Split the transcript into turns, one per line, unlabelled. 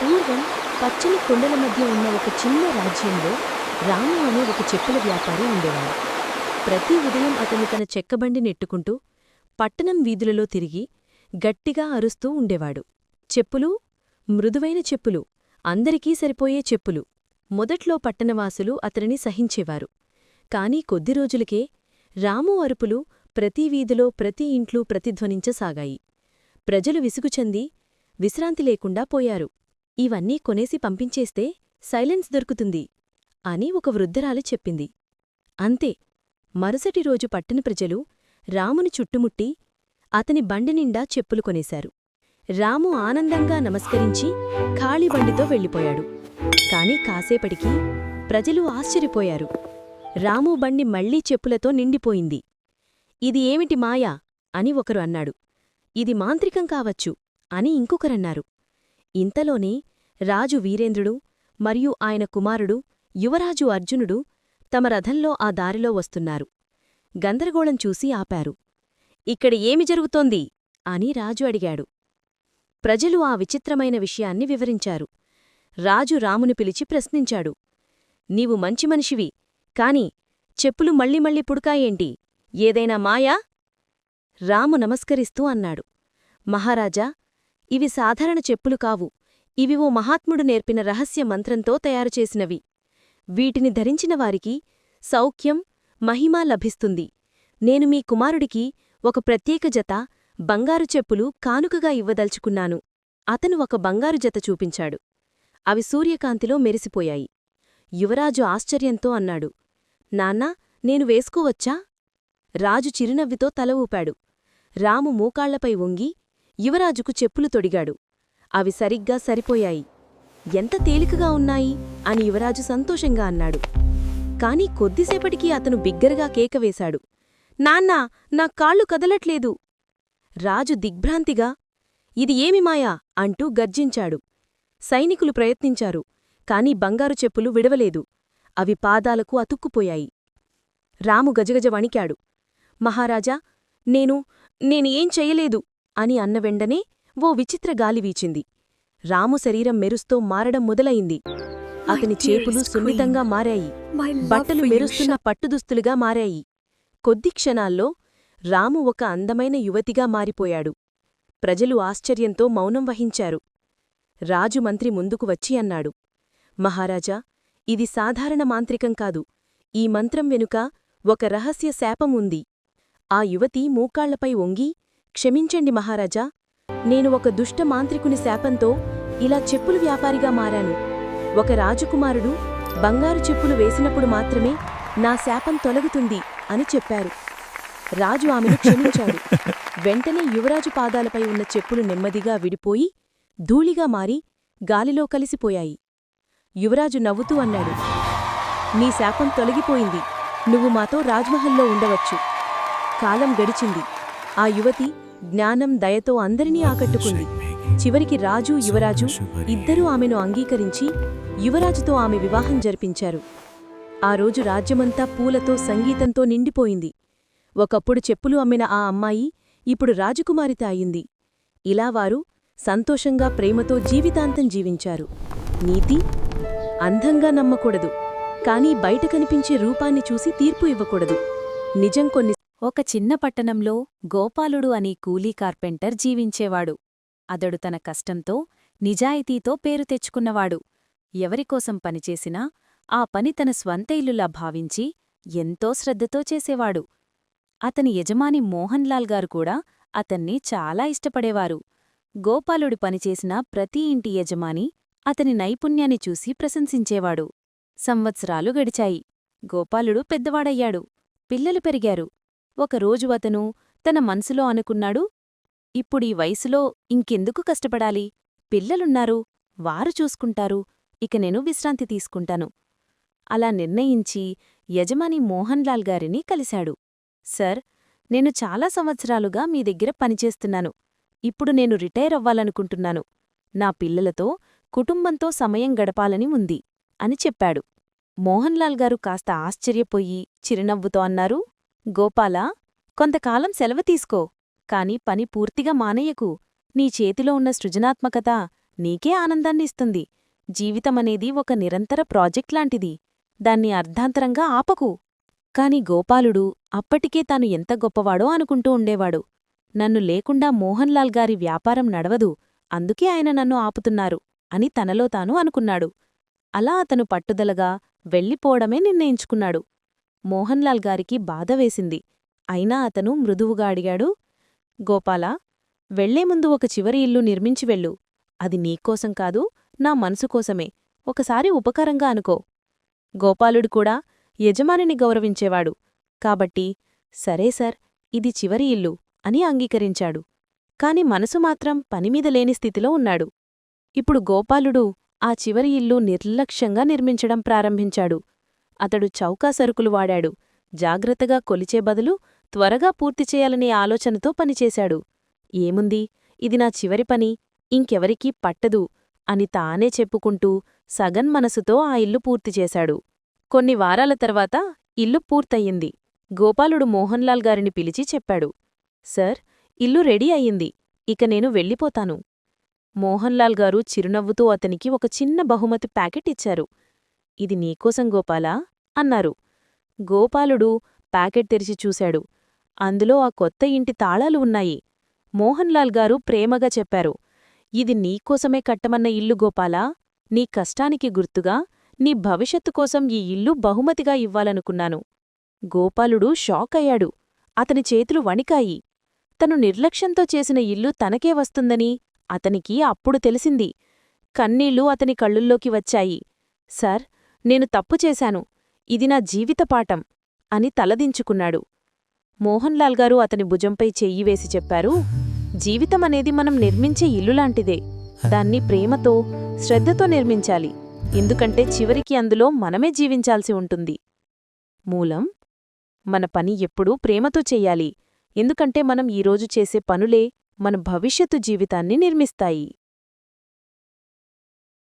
పూర్వం పచ్చని కొండల మధ్య ఉన్న ఒక చిన్న రాజ్యంలో రాము అనే ఒక చెప్పుల వ్యాపారి ఉండేవాడు. ప్రతి ఉదయం అతను తన చెక్కబండి నెట్టుకుంటూ పట్టణం వీధులలో తిరిగి గట్టిగా అరుస్తూ ఉండేవాడు. చెప్పులు, మృదువైన చెప్పులు, అందరికీ సరిపోయే చెప్పులు. మొదట్లో పట్టణవాసులు అతనిని సహించేవారు. కాని కొద్ది రోజులకే రాము అరుపులు ప్రతి వీధిలో ప్రతి ఇంట్లూ ప్రతిధ్వనించసాగాయి. ప్రజలు విసుగుచెంది విశ్రాంతి లేకుండా పోయారు. ఇవన్నీ కొనేసి పంపించేస్తే సైలెన్స్ దొరుకుతుంది అని ఒక వృద్ధరాలి చెప్పింది. అంతే, మరుసటి రోజు పట్టణ ప్రజలు రాముని చుట్టుముట్టి అతని బండినిండా చెప్పులు కొనేశారు. రాము ఆనందంగా నమస్కరించి ఖాళీ బండితో వెళ్ళిపోయాడు. కాని కాసేపటికి ప్రజలు ఆశ్చర్యపోయారు. రాము బండి మళ్లీ చెప్పులతో నిండిపోయింది. ఇది ఏమిటి మాయా అని ఒకరు అన్నాడు. ఇది మాంత్రికం కావచ్చు అని ఇంకొకరన్నారు. ఇంతలోనే రాజు వీరేంద్రుడు మరియు ఆయన కుమారుడు యువరాజు అర్జునుడు తమ రథంలో ఆ దారిలో వస్తున్నారు. గందరగోళం చూసి ఆపారు. ఇక్కడ ఏమి జరుగుతోంది అని రాజు అడిగాడు. ప్రజలు ఆ విచిత్రమైన విషయాన్ని వివరించారు. రాజు రాముని పిలిచి ప్రశ్నించాడు. నీవు మంచి మనిషివి, కాని చెప్పులు మళ్ళీ మళ్ళీ పుడకాయేంటి? ఏదైనా మాయా? రాము నమస్కరిస్తూ అన్నాడు. మహారాజా, ఇవి సాధారణ చెప్పులు కావు. ఇవి ఓ మహాత్ముడు నేర్పిన రహస్య మంత్రంతో తయారుచేసినవి. వీటిని ధరించిన వారికి సౌఖ్యం, మహిమ లభిస్తుంది. నేను మీ కుమారుడికి ఒక ప్రత్యేక జత బంగారు చెప్పులు కానుకగా ఇవ్వదలుచుకున్నాను. అతను ఒక బంగారు జత చూపించాడు. అవి సూర్యకాంతిలో మెరిసిపోయాయి. యువరాజు ఆశ్చర్యంతో అన్నాడు. నాన్నా, నేను వేసుకోవచ్చా? రాజు చిరునవ్వితో తల ఊపాడు. రాము మోకాళ్లపై వంగి యువరాజుకు చెప్పులు తొడిగాడు. అవి సరిగ్గా సరిపోయాయి. ఎంత తేలికగా ఉన్నాయి అని యువరాజు సంతోషంగా అన్నాడు. కాని కొద్దిసేపటికి అతను బిగ్గరగా కేకవేశాడు. నాన్నా, నా కాళ్ళు కదలట్లేదు! రాజు దిగ్భ్రాంతిగా ఇది ఏమి మాయా అంటూ గర్జించాడు. సైనికులు ప్రయత్నించారు, కాని బంగారు చెప్పులు విడవలేదు. అవి పాదాలకు అతుక్కుపోయాయి. రాము గజగజ వణికాడు. మహారాజా, నేనేం చెయ్యలేదు అని అన్న వెంటనే ఓ విచిత్ర గాలి వీచింది. రాము శరీరం మెరుస్తో మారడం మొదలయింది. అతని చేపులు సున్నితంగా మారాయి. బట్టలు మెరుస్తున్న పట్టుదుస్తులుగా మారాయి. కొద్ది క్షణాల్లో రాము ఒక అందమైన యువతిగా మారిపోయాడు. ప్రజలు ఆశ్చర్యంతో మౌనం వహించారు. రాజు మంత్రి ముందుకు వచ్చి అన్నాడు. మహారాజా, ఇది సాధారణ మాంత్రికం కాదు. ఈ మంత్రం వెనుక ఒక రహస్య శాపం ఉంది. ఆ యువతి మూకాళ్లపై వంగి, క్షమించండి మహారాజా, నేను ఒక దుష్ట మాంత్రికుని శాపంతో ఇలా చెప్పులు వ్యాపారిగా మారాను. ఒక రాజకుమారుడు బంగారు చెప్పులు వేసినప్పుడు మాత్రమే నా శాపం తొలగుతుంది అని చెప్పారు. రాజు ఆమెను క్షమించాడు. వెంటనే యువరాజు పాదాలపై ఉన్న చెప్పులు నెమ్మదిగా విడిపోయి ధూళిగా మారి గాలిలో కలిసిపోయాయి. యువరాజు నవ్వుతూ అన్నాడు. నీ శాపం తొలగిపోయింది. నువ్వు మాతో రాజ్మహల్లో ఉండవచ్చు. కాలం గడిచింది. ఆ యువతి జ్ఞానం, దయతో అందరినీ ఆకట్టుకుంది. చివరికి రాజు, యువరాజు ఇద్దరూ ఆమెను అంగీకరించి యువరాజుతో ఆమె వివాహం జరిపించారు. ఆ రోజు రాజ్యమంతా పూలతో, సంగీతంతో నిండిపోయింది. ఒకప్పుడు చెప్పులు అమ్మిన ఆ అమ్మాయి ఇప్పుడు రాజకుమారిత అయింది. ఇలా వారు సంతోషంగా, ప్రేమతో జీవితాంతం జీవించారు. నీతి: అందంగా నమ్మకూడదు, కానీ బయట కనిపించే రూపాన్ని చూసి తీర్పు ఇవ్వకూడదు. నిజం
ఒక చిన్న పట్టణంలో గోపాలుడు అనే కూలీ కార్పెంటర్ జీవించేవాడు. అతడు తన కష్టంతో, నిజాయితీతో పేరు తెచ్చుకున్నవాడు. ఎవరికోసం పనిచేసినా ఆ పని తన స్వంత ఇల్లులా భావించి ఎంతో శ్రద్ధతో చేసేవాడు. అతని యజమాని మోహన్లాల్ గారు కూడా అతన్ని చాలా ఇష్టపడేవారు. గోపాలుడు పనిచేసిన ప్రతి ఇంటి యజమాని అతని నైపుణ్యాన్ని చూసి ప్రశంసించేవాడు. సంవత్సరాలు గడిచాయి. గోపాలుడు పెద్దవాడయ్యాడు. పిల్లలు పెరిగారు. ఒకరోజు అతను తన మనసులో అనుకున్నాడు, ఇప్పుడీ వయసులో ఇంకెందుకు కష్టపడాలి? పిల్లలున్నారు, వారు చూసుకుంటారు. ఇక నేను విశ్రాంతి తీసుకుంటాను. అలా నిర్ణయించి యజమాని మోహన్లాల్ గారిని కలిశాడు. సర్, నేను చాలా సంవత్సరాలుగా మీ దగ్గర పనిచేస్తున్నాను. ఇప్పుడు నేను రిటైర్ అవ్వాలనుకుంటున్నాను. నా పిల్లలతో, కుటుంబంతో సమయం గడపాలని ఉంది అని చెప్పాడు. మోహన్లాల్ గారు కాస్త ఆశ్చర్యపోయి చిరునవ్వుతో అన్నారు. గోపాలా, కొంతకాలం సెలవు తీసుకో. కాని పని పూర్తిగా మానేయకు. నీ చేతిలో ఉన్న సృజనాత్మకత నీకే ఆనందాన్ని ఇస్తుంది. జీవితమనేది ఒక నిరంతర ప్రాజెక్ట్ లాంటిది. దాన్ని అర్ధాంతరంగా ఆపకు. కాని గోపాలుడు అప్పటికే తాను ఎంత గొప్పవాడో అనుకుంటూ ఉండేవాడు. నన్ను లేకుండా మోహన్ లాల్ గారి వ్యాపారం నడవదు, అందుకే ఆయన నన్ను ఆపుతున్నారు అని తనలో తాను అనుకున్నాడు. అలా అతను పట్టుదలగా వెళ్ళిపోవడమే నిర్ణయించుకున్నాడు. మోహన్ లాల్ గారికి బాధ వేసింది. అయినా అతను మృదువుగా అడిగాడు, గోపాలా, వెళ్లేముందు ఒక చివరి ఇల్లు నిర్మించి వెళ్ళు. అది నీకోసం కాదు, నా మనసుకోసమే. ఒకసారి ఉపకారంగా అనుకో. గోపాలుడు కూడా యజమానిని గౌరవించేవాడు కాబట్టి, సరే సార్, ఇది చివరి ఇల్లు అని అంగీకరించాడు. కాని మనసు మాత్రం పనిమీద లేని స్థితిలో ఉన్నాడు. ఇప్పుడు గోపాలుడు ఆ చివరి ఇల్లు నిర్లక్ష్యంగా నిర్మించడం ప్రారంభించాడు. అతడు చౌకా సరుకులు వాడాడు. జాగ్రత్తగా కొలిచే బదులు త్వరగా పూర్తిచేయాలనే ఆలోచనతో పనిచేశాడు. ఏముంది, ఇది నా చివరి పని, ఇంకెవరికీ పట్టదు అని తానే చెప్పుకుంటూ సగన్మనసుతో ఆ ఇల్లు పూర్తిచేశాడు. కొన్ని వారాల తర్వాత ఇల్లు పూర్తయింది. గోపాలుడు మోహన్ లాల్ గారిని పిలిచి చెప్పాడు, సార్, ఇల్లు రెడీ అయ్యింది, ఇక నేను వెళ్ళిపోతాను. మోహన్ లాల్ గారు చిరునవ్వుతూ అతనికి ఒక చిన్న బహుమతి ప్యాకెట్ ఇచ్చారు. ఇది నీకోసం గోపాలా అన్నారు. గోపాలుడు ప్యాకెట్ తెరిచి చూశాడు. అందులో ఆ కొత్త ఇంటి తాళాలు ఉన్నాయి. మోహన్ లాల్ గారు ప్రేమగా చెప్పారు, ఇది నీకోసమే కట్టమన్న ఇల్లు గోపాలా. నీ కష్టానికి గుర్తుగా, నీ భవిష్యత్తు కోసం ఈ ఇల్లు బహుమతిగా ఇవ్వాలనుకున్నాను. గోపాలుడు షాక్ అయ్యాడు. అతని చేతులు వణికాయి. తను నిర్లక్ష్యంతో చేసిన ఇల్లు తనకే వస్తుందని అతనికి అప్పుడు తెలిసింది. కన్నీళ్లు అతని కళ్ళుల్లోకి వచ్చాయి. సార్, నేను తప్పు చేశాను, ఇది నా జీవితపాఠం అని తలదించుకున్నాడు. మోహన్ లాల్ గారు అతని భుజంపై చెయ్యి వేసి చెప్పారు, జీవితమనేది మనం నిర్మించే ఇల్లులాంటిదే. దాన్ని ప్రేమతో, శ్రద్ధతో నిర్మించాలి. ఎందుకంటే చివరికి అందులో మనమే జీవించాల్సి ఉంటుంది. మూలం: మన పని ఎప్పుడూ ప్రేమతో చెయ్యాలి. ఎందుకంటే మనం ఈరోజు చేసే పనులే మన భవిష్యత్తు జీవితాన్ని నిర్మిస్తాయి.